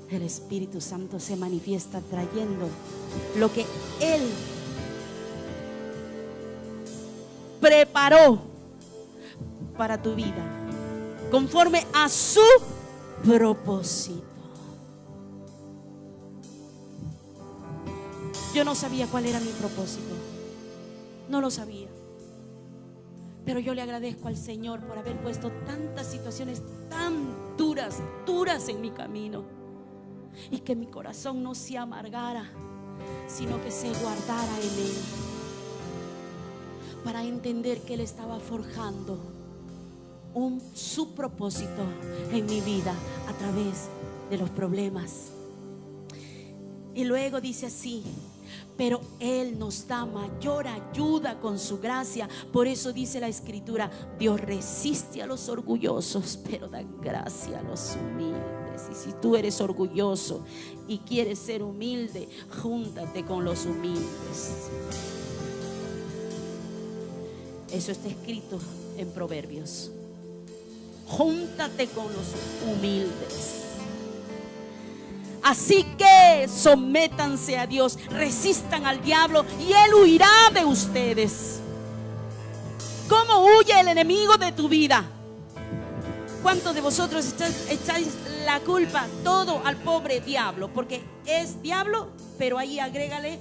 el Espíritu Santo se manifiesta trayendo lo que Él preparó para tu vida, conforme a su propósito. Yo no sabía cuál era mi propósito, no lo sabía. Pero yo le agradezco al Señor por haber puesto tantas situaciones tan duras en mi camino, y que mi corazón no se amargara, sino que se guardara en Él, para entender que Él estaba forjando su propósito en mi vida a través de los problemas. Y luego dice así: pero Él nos da mayor ayuda con su gracia. Por eso dice la Escritura: Dios resiste a los orgullosos, pero da gracia a los humildes. Y si tú eres orgulloso y quieres ser humilde, júntate con los humildes. Eso está escrito en Proverbios. Júntate con los humildes. Así que fe, sométanse a Dios, resistan al diablo y él huirá de ustedes. ¿Cómo huye el enemigo de tu vida? ¿Cuántos de vosotros echáis la culpa todo al pobre diablo? Porque es diablo, pero ahí agrégale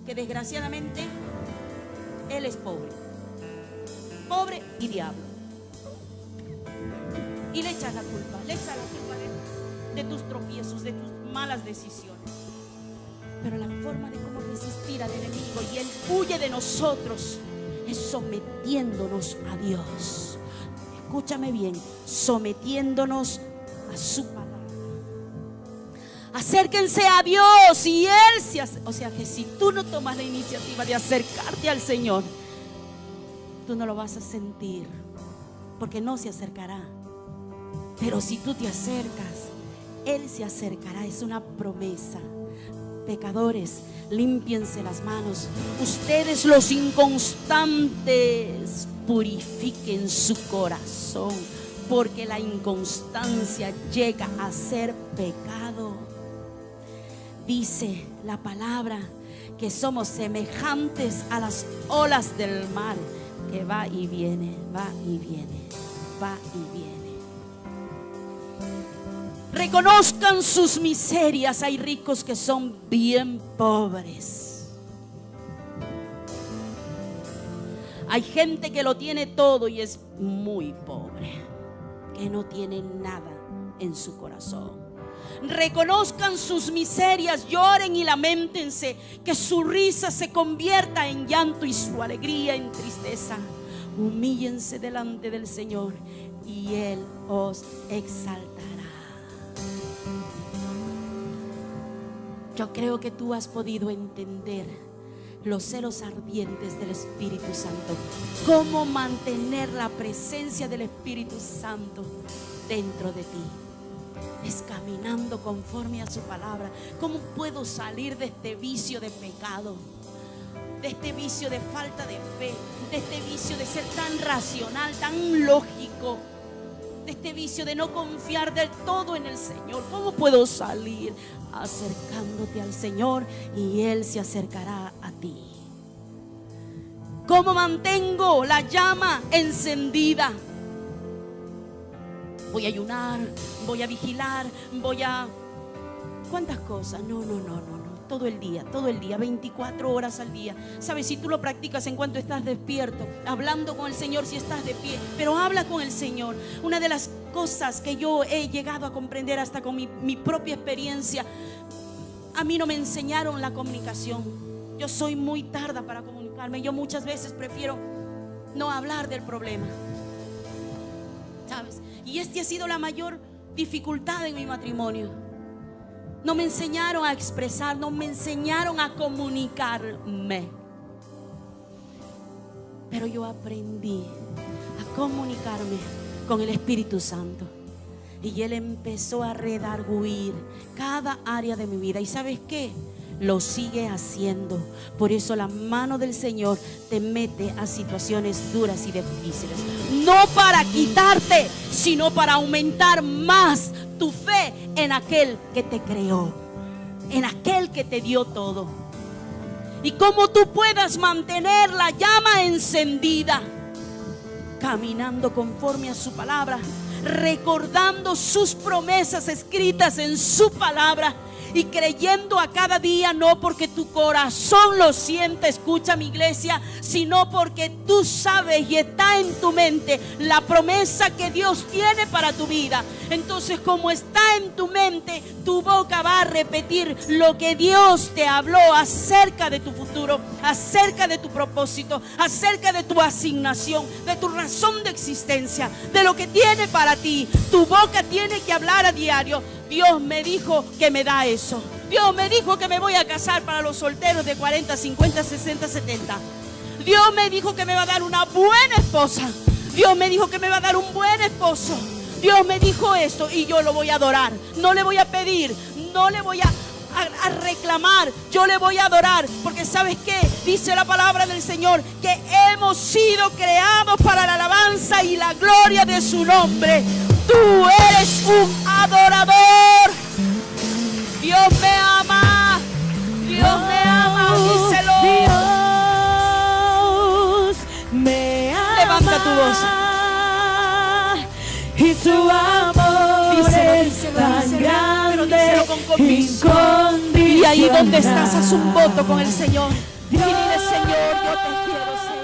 que desgraciadamente él es pobre. Pobre y diablo. Y le echas la culpa de tus tropiezos, de tus malas decisiones. Pero la forma de cómo resistir al enemigo y él huye de nosotros es sometiéndonos a Dios. Escúchame bien, sometiéndonos a su palabra. Acérquense a Dios y Él se hace. O sea que si tú no tomas la iniciativa de acercarte al Señor, tú no lo vas a sentir, porque no se acercará. Pero si tú te acercas, Él se acercará. Es una promesa. Pecadores, límpiense las manos. Ustedes los inconstantes, purifiquen su corazón, porque la inconstancia llega a ser pecado. Dice la palabra que somos semejantes a las olas del mar, que va y viene, va y viene, va y viene. Reconozcan sus miserias. Hay ricos que son bien pobres. Hay gente que lo tiene todo y es muy pobre, que no tiene nada en su corazón. Reconozcan sus miserias, lloren y lamentense, que su risa se convierta en llanto y su alegría en tristeza. Humíllense delante del Señor y Él os exaltará. Yo creo que tú has podido entender los celos ardientes del Espíritu Santo. Cómo mantener la presencia del Espíritu Santo dentro de ti. Es caminando conforme a su palabra. ¿Cómo puedo salir de este vicio de pecado? De este vicio de falta de fe. De este vicio de ser tan racional, tan lógico. De este vicio de no confiar del todo en el Señor. ¿Cómo puedo salir? Acercándote al Señor y Él se acercará a ti. ¿Cómo mantengo la llama encendida? Voy a ayunar, voy a vigilar, voy a... ¿Cuántas cosas? No. Todo el día, 24 horas al día. ¿Sabes? Si tú lo practicas en cuanto estás despierto, hablando con el Señor si estás de pie, pero habla con el Señor. Una de las cosas que yo he llegado a comprender hasta con mi propia experiencia, a mí no me enseñaron la comunicación. Yo soy muy tarda para comunicarme. Yo muchas veces prefiero no hablar del problema, ¿sabes? Y ha sido la mayor dificultad en mi matrimonio. No me enseñaron a expresar, no me enseñaron a comunicarme. Pero yo aprendí a comunicarme con el Espíritu Santo. Y Él empezó a redarguir cada área de mi vida. ¿Y sabes qué? Lo sigue haciendo. Por eso la mano del Señor te mete a situaciones duras y difíciles. No para quitarte, sino para aumentar más tu fe en aquel que te creó, en aquel que te dio todo. Y cómo tú puedas mantener la llama encendida, caminando conforme a su palabra, recordando sus promesas escritas en su palabra y creyendo a cada día, no porque tu corazón lo siente, escucha mi iglesia, sino porque tú sabes y está en tu mente la promesa que Dios tiene para tu vida. Entonces, como está en tu mente, tu boca va a repetir lo que Dios te habló acerca de tu futuro, acerca de tu propósito, acerca de tu asignación, de tu razón de existencia, de lo que tiene para ti. Tu boca tiene que hablar a diario. Dios me dijo que me da eso. Dios me dijo que me voy a casar para los solteros de 40, 50, 60, 70. Dios me dijo que me va a dar una buena esposa. Dios me dijo que me va a dar un buen esposo. Dios me dijo esto y yo lo voy a adorar. No le voy a pedir, no le voy a reclamar, yo le voy a adorar. Porque ¿sabes qué? Dice la palabra del Señor que hemos sido creados para la alabanza y la gloria de su nombre. Tú eres un adorador. Dios me ama. Dios me ama, díselo. Dios me ama. Levanta tu voz. Y su amor Díselo, es díselo, tan díselo, grande, pero díselo con convicción. incondicional. Y ahí donde estás, haz un voto con el Señor. Y dile, Señor, yo te quiero, Señor.